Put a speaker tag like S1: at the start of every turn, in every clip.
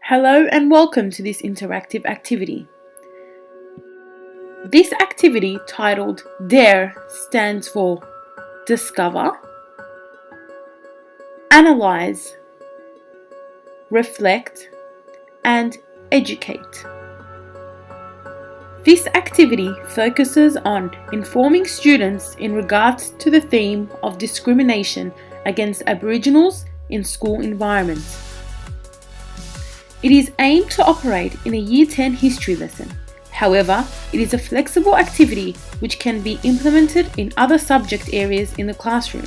S1: Hello and welcome to this interactive activity. This activity, titled DARE, stands for Discover, Analyze, Reflect, and Educate. This activity focuses on informing students in regards to the theme of discrimination against Aboriginals in school environments. It is aimed to operate in a Year 10 history lesson. However, it is a flexible activity which can be implemented in other subject areas in the classroom.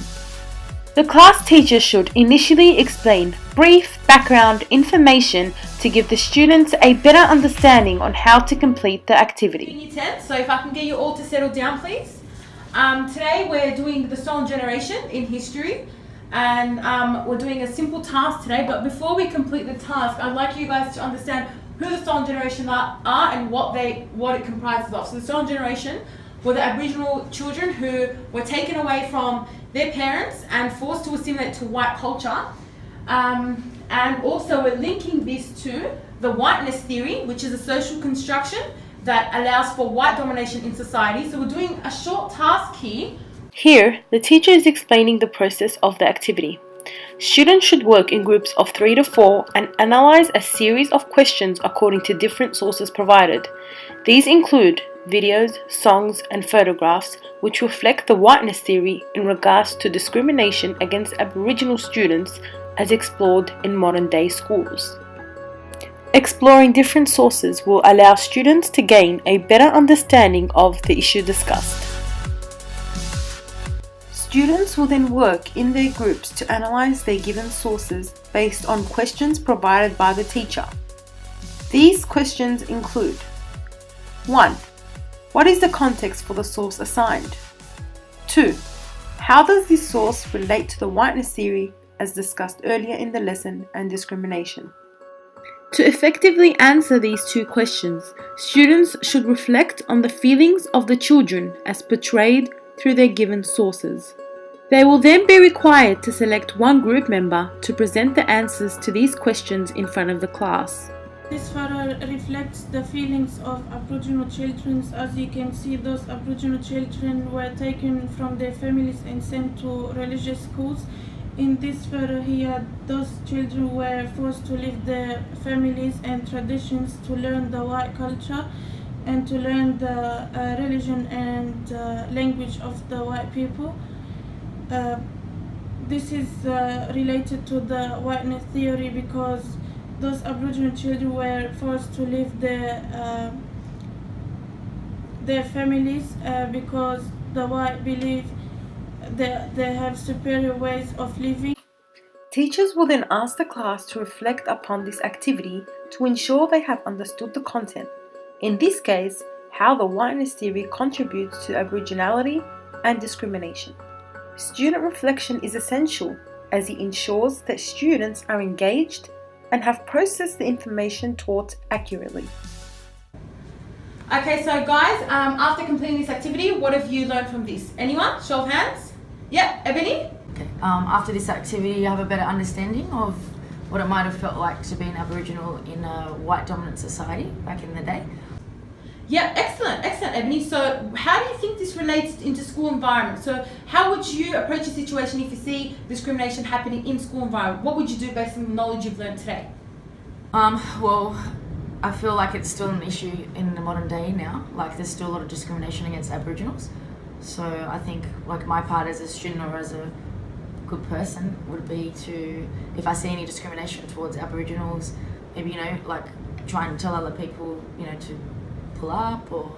S1: The class teacher should initially explain brief background information to give the students a better understanding on how to complete the activity.
S2: Year 10, so if I can get you all to settle down, please. Today we're doing the stolen generation in history. And we're doing a simple task today, but before we complete the task, I'd like you guys to understand who the stolen generation are and what it comprises of. So the stolen generation were the Aboriginal children who were taken away from their parents and forced to assimilate to white culture. And also we're linking this to the whiteness theory, which is a social construction that allows for white domination in society. So we're doing a short task here.
S1: Here, the teacher is explaining the process of the activity. Students should work in groups of 3 to 4 and analyze a series of questions according to different sources provided. These include videos, songs, and photographs which reflect the whiteness theory in regards to discrimination against Aboriginal students as explored in modern-day schools. Exploring different sources will allow students to gain a better understanding of the issue discussed. Students will then work in their groups to analyze their given sources based on questions provided by the teacher. These questions include: 1. What is the context for the source assigned? 2. How does this source relate to the whiteness theory as discussed earlier in the lesson and discrimination? To effectively answer these two questions, students should reflect on the feelings of the children as portrayed through their given sources. They will then be required to select one group member to present the answers to these questions in front of the class.
S3: This photo reflects the feelings of Aboriginal children. As you can see, those Aboriginal children were taken from their families and sent to religious schools. In this photo here, those children were forced to leave their families and traditions to learn the white culture and to learn the religion and language of the white people. This is related to the whiteness theory because those Aboriginal children were forced to leave their families because the white believe that they have superior ways of living.
S1: Teachers will then ask the class to reflect upon this activity to ensure they have understood the content. In this case, how the whiteness theory contributes to Aboriginality and discrimination. Student reflection is essential as it ensures that students are engaged and have processed the information taught accurately.
S2: Okay, so guys, after completing this activity, what have you learned from this? Anyone? Show of hands. Yep, Ebony?
S4: Okay. After this activity, you have a better understanding of what it might have felt like to be an Aboriginal in a white dominant society back in the day.
S2: Yeah, excellent, Ebony. So how do you think this relates into school environment? So how would you approach a situation if you see discrimination happening in school environment? What would you do based on the knowledge you've learned today?
S4: Well, I feel like it's still an issue in the modern day now. Like there's still a lot of discrimination against Aboriginals. So I think like my part as a student or as a good person would be to, if I see any discrimination towards Aboriginals, maybe, like try and tell other people, to pull up or,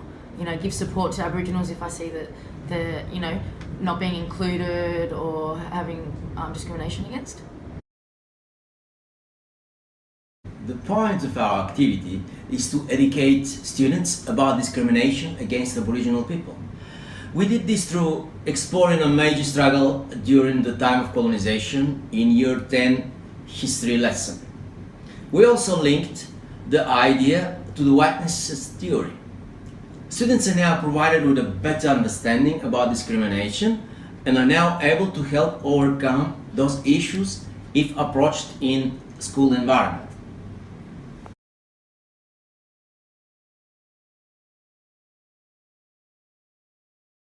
S4: give support to Aboriginals if I see that they're, not being included or having discrimination against.
S5: The point of our activity is to educate students about discrimination against Aboriginal people. We did this through exploring a major struggle during the time of colonization in Year 10 history lesson. We also linked the idea to the whiteness theory. Students are now provided with a better understanding about discrimination and are now able to help overcome those issues if approached in school environment.